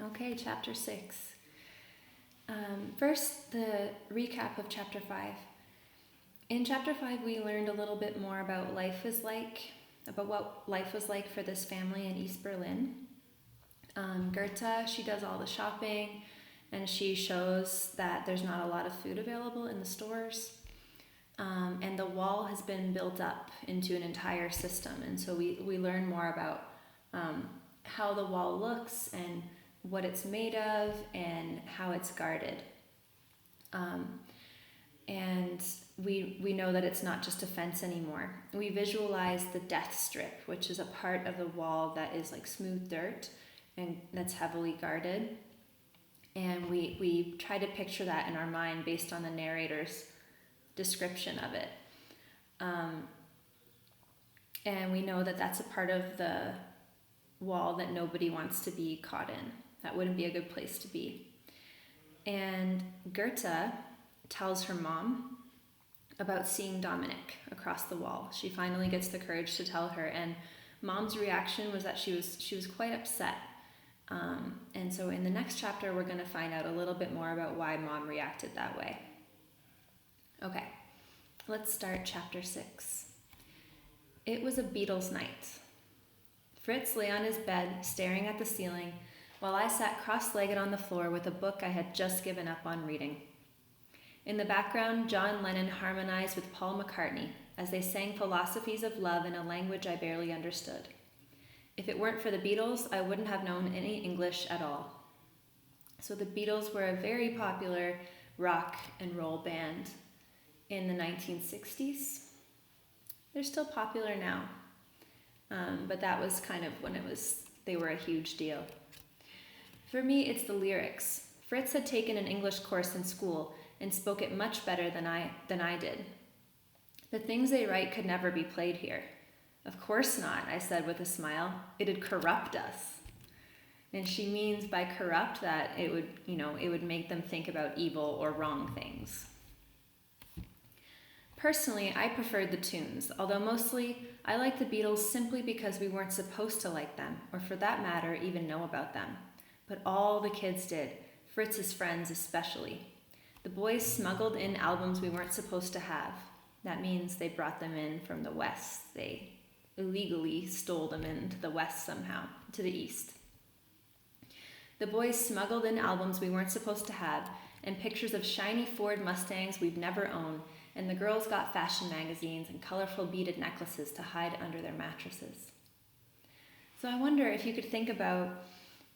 Okay, chapter 6. First, the recap of chapter 5. In chapter 5, we learned a little bit more about about what life was like for this family in East Berlin. Goethe, she does all the shopping, and she shows that there's not a lot of food available in the stores. And the wall has been built up into an entire system. And so we learn more about how the wall looks and what it's made of and how it's guarded. And we know that it's not just a fence anymore. We visualize the death strip, which is a part of the wall that is like smooth dirt and that's heavily guarded. And we try to picture that in our mind based on the narrator's description of it. And we know that that's a part of the wall that nobody wants to be caught in. That wouldn't be a good place to be. And Goethe tells her mom about seeing Dominic across the wall. She finally gets the courage to tell her, and mom's reaction was that she was quite upset. And so in the next chapter, we're going to find out a little bit more about why mom reacted that way. Okay, let's start chapter 6. It was a Beatles night. Fritz lay on his bed, staring at the ceiling, while I sat cross-legged on the floor with a book I had just given up on reading. In the background, John Lennon harmonized with Paul McCartney as they sang philosophies of love in a language I barely understood. If it weren't for the Beatles, I wouldn't have known any English at all. So the Beatles were a very popular rock and roll band in the 1960s. They're still popular now, but that was kind of when they were a huge deal. For me, it's the lyrics. Fritz had taken an English course in school and spoke it much better than I did. The things they write could never be played here. Of course not, I said with a smile. It'd corrupt us. And she means by corrupt that it would make them think about evil or wrong things. Personally, I preferred the tunes, although mostly I liked the Beatles simply because we weren't supposed to like them, or for that matter, even know about them. But all the kids did, Fritz's friends especially. The boys smuggled in albums we weren't supposed to have. That means they brought them in from the West. They illegally stole them into the West somehow, to the East. The boys smuggled in albums we weren't supposed to have, and pictures of shiny Ford Mustangs we'd never own, and the girls got fashion magazines and colorful beaded necklaces to hide under their mattresses. So I wonder if you could think about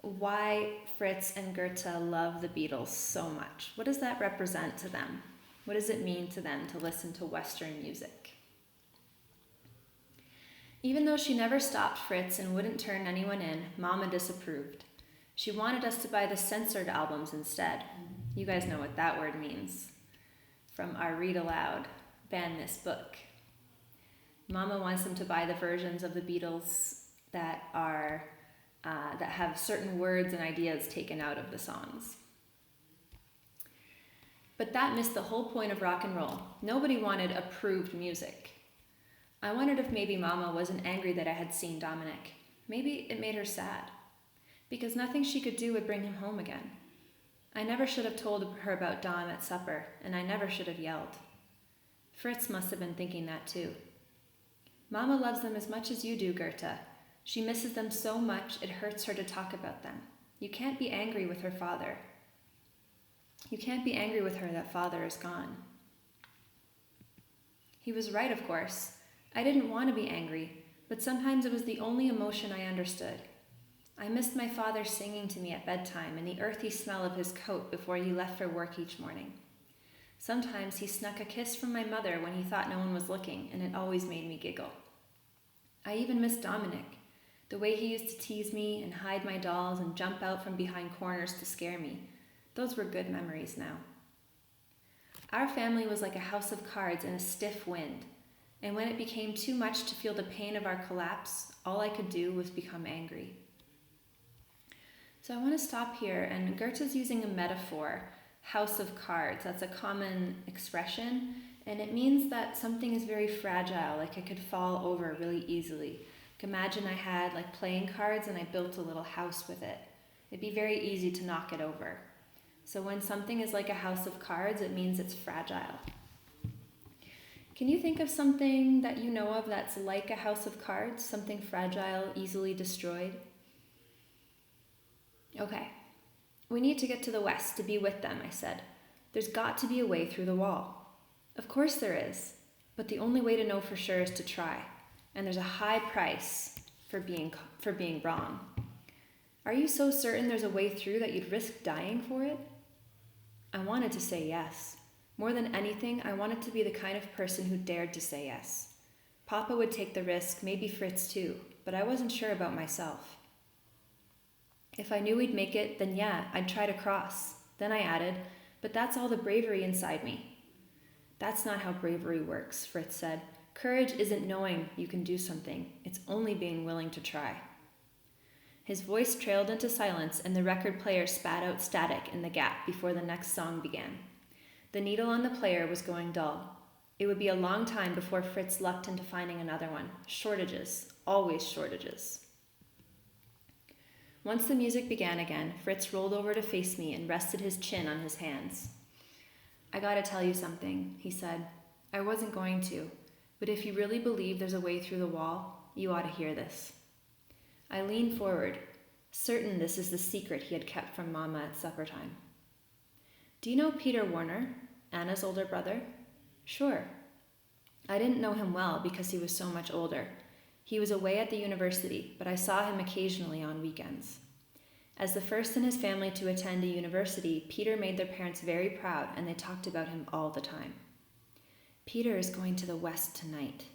why Fritz and Goethe love the Beatles so much. What does that represent to them? What does it mean to them to listen to Western music? Even though she never stopped Fritz and wouldn't turn anyone in, Mama disapproved. She wanted us to buy the censored albums instead. You guys know what that word means. From our Read Aloud, Ban This Book. Mama wants them to buy the versions of the Beatles that have certain words and ideas taken out of the songs. But that missed the whole point of rock and roll. Nobody wanted approved music. I wondered if maybe Mama wasn't angry that I had seen Dominic. Maybe it made her sad, because nothing she could do would bring him home again. I never should have told her about Dom at supper, and I never should have yelled. Fritz must have been thinking that too. Mama loves them as much as you do, Goethe. She misses them so much it hurts her to talk about them. You can't be angry with her father. You can't be angry with her that father is gone. He was right, of course. I didn't want to be angry, but sometimes it was the only emotion I understood. I missed my father singing to me at bedtime and the earthy smell of his coat before he left for work each morning. Sometimes he snuck a kiss from my mother when he thought no one was looking, and it always made me giggle. I even missed Dominic, the way he used to tease me and hide my dolls and jump out from behind corners to scare me. Those were good memories now. Our family was like a house of cards in a stiff wind, and when it became too much to feel the pain of our collapse, all I could do was become angry. So I want to stop here, and Goethe's using a metaphor, house of cards. That's a common expression, and it means that something is very fragile, like it could fall over really easily. Like imagine I had like playing cards and I built a little house with it. It'd be very easy to knock it over. So when something is like a house of cards, it means it's fragile. Can you think of something that you know of that's like a house of cards, something fragile, easily destroyed? Okay. We need to get to the west to be with them, I said. There's got to be a way through the wall. Of course there is, but the only way to know for sure is to try, and there's a high price for being wrong. Are you so certain there's a way through that you'd risk dying for it? I wanted to say yes. More than anything, I wanted to be the kind of person who dared to say yes. Papa would take the risk, maybe Fritz too, but I wasn't sure about myself. If I knew we'd make it, then yeah, I'd try to cross. Then I added, but that's all the bravery inside me. That's not how bravery works, Fritz said. Courage isn't knowing you can do something. It's only being willing to try. His voice trailed into silence, and the record player spat out static in the gap before the next song began. The needle on the player was going dull. It would be a long time before Fritz lucked into finding another one. Shortages. Always shortages. Once the music began again, Fritz rolled over to face me and rested his chin on his hands. I gotta tell you something, he said. I wasn't going to, but if you really believe there's a way through the wall, you ought to hear this. I leaned forward, certain this is the secret he had kept from Mama at supper time. Do you know Peter Warner, Anna's older brother? Sure. I didn't know him well because he was so much older. He was away at the university, but I saw him occasionally on weekends. As the first in his family to attend a university, Peter made their parents very proud, and they talked about him all the time. Peter is going to the West tonight.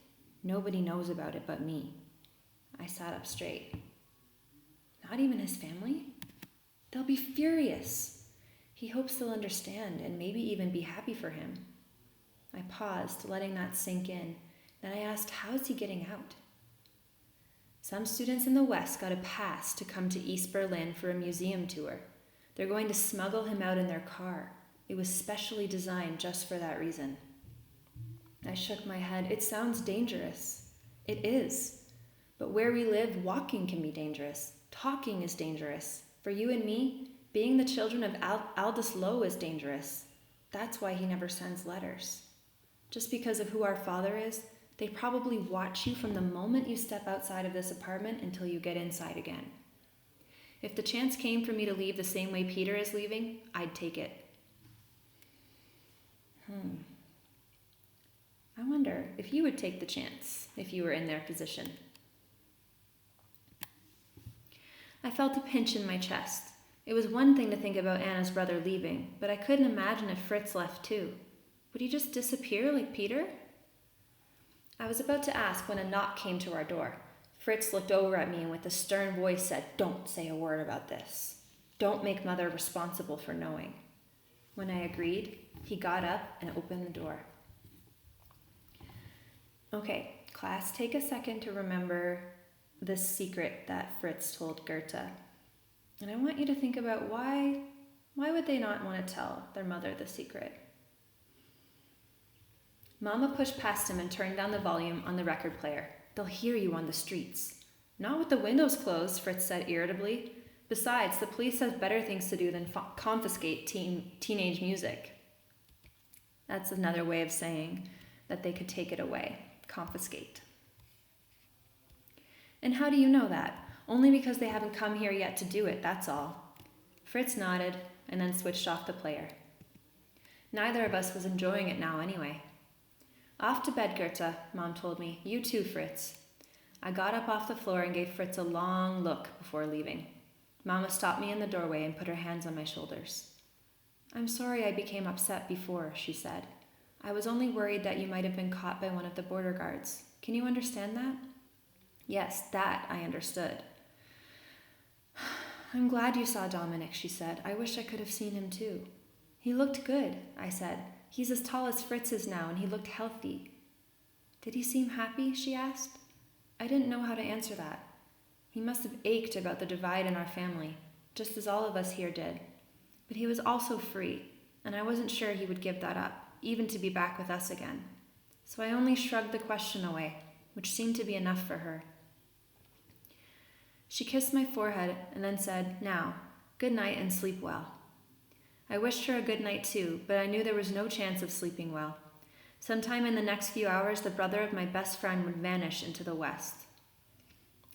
Nobody knows about it but me. I sat up straight. Not even his family? They'll be furious. He hopes they'll understand and maybe even be happy for him. I paused, letting that sink in. Then I asked, how's he getting out? Some students in the West got a pass to come to East Berlin for a museum tour. They're going to smuggle him out in their car. It was specially designed just for that reason. I shook my head. It sounds dangerous. It is. But where we live, walking can be dangerous. Talking is dangerous. For you and me, being the children of Aldous Lowe is dangerous. That's why he never sends letters. Just because of who our father is, they probably watch you from the moment you step outside of this apartment until you get inside again. If the chance came for me to leave the same way Peter is leaving, I'd take it. I wonder if you would take the chance if you were in their position. I felt a pinch in my chest. It was one thing to think about Anna's brother leaving, but I couldn't imagine if Fritz left too. Would he just disappear like Peter? I was about to ask when a knock came to our door. Fritz looked over at me and with a stern voice said, "Don't say a word about this. Don't make Mother responsible for knowing." When I agreed, he got up and opened the door. Okay, class, take a second to remember this secret that Fritz told Goethe. And I want you to think about why would they not want to tell their mother the secret? Mama pushed past him and turned down the volume on the record player. "They'll hear you on the streets." "Not with the windows closed," Fritz said irritably. "Besides, the police has better things to do than confiscate teenage music." That's another way of saying that they could take it away. Confiscate. "And how do you know that?" "Only because they haven't come here yet to do it, that's all." Fritz nodded and then switched off the player. Neither of us was enjoying it now anyway. "Off to bed, Goethe," Mom told me. "You too, Fritz." I got up off the floor and gave Fritz a long look before leaving. Mama stopped me in the doorway and put her hands on my shoulders. "I'm sorry I became upset before," she said. "I was only worried that you might have been caught by one of the border guards. Can you understand that?" Yes, that I understood. "I'm glad you saw Dominic," she said. "I wish I could have seen him too." "He looked good," I said. "He's as tall as Fritz is now, and he looked healthy." "Did he seem happy?" she asked. I didn't know how to answer that. He must have ached about the divide in our family, just as all of us here did. But he was also free, and I wasn't sure he would give that up, even to be back with us again. So I only shrugged the question away, which seemed to be enough for her. She kissed my forehead and then said, "Now, Good night and sleep well." I wished her a good night too, but I knew there was no chance of sleeping well. Sometime in the next few hours, the brother of my best friend would vanish into the west.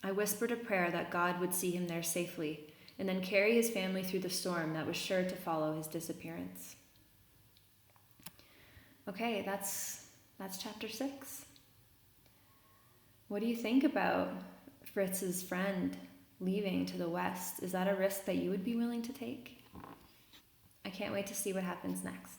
I whispered a prayer that God would see him there safely, and then carry his family through the storm that was sure to follow his disappearance. Okay, that's chapter 6. What do you think about Fritz's friend leaving to the west? Is that a risk that you would be willing to take? I can't wait to see what happens next.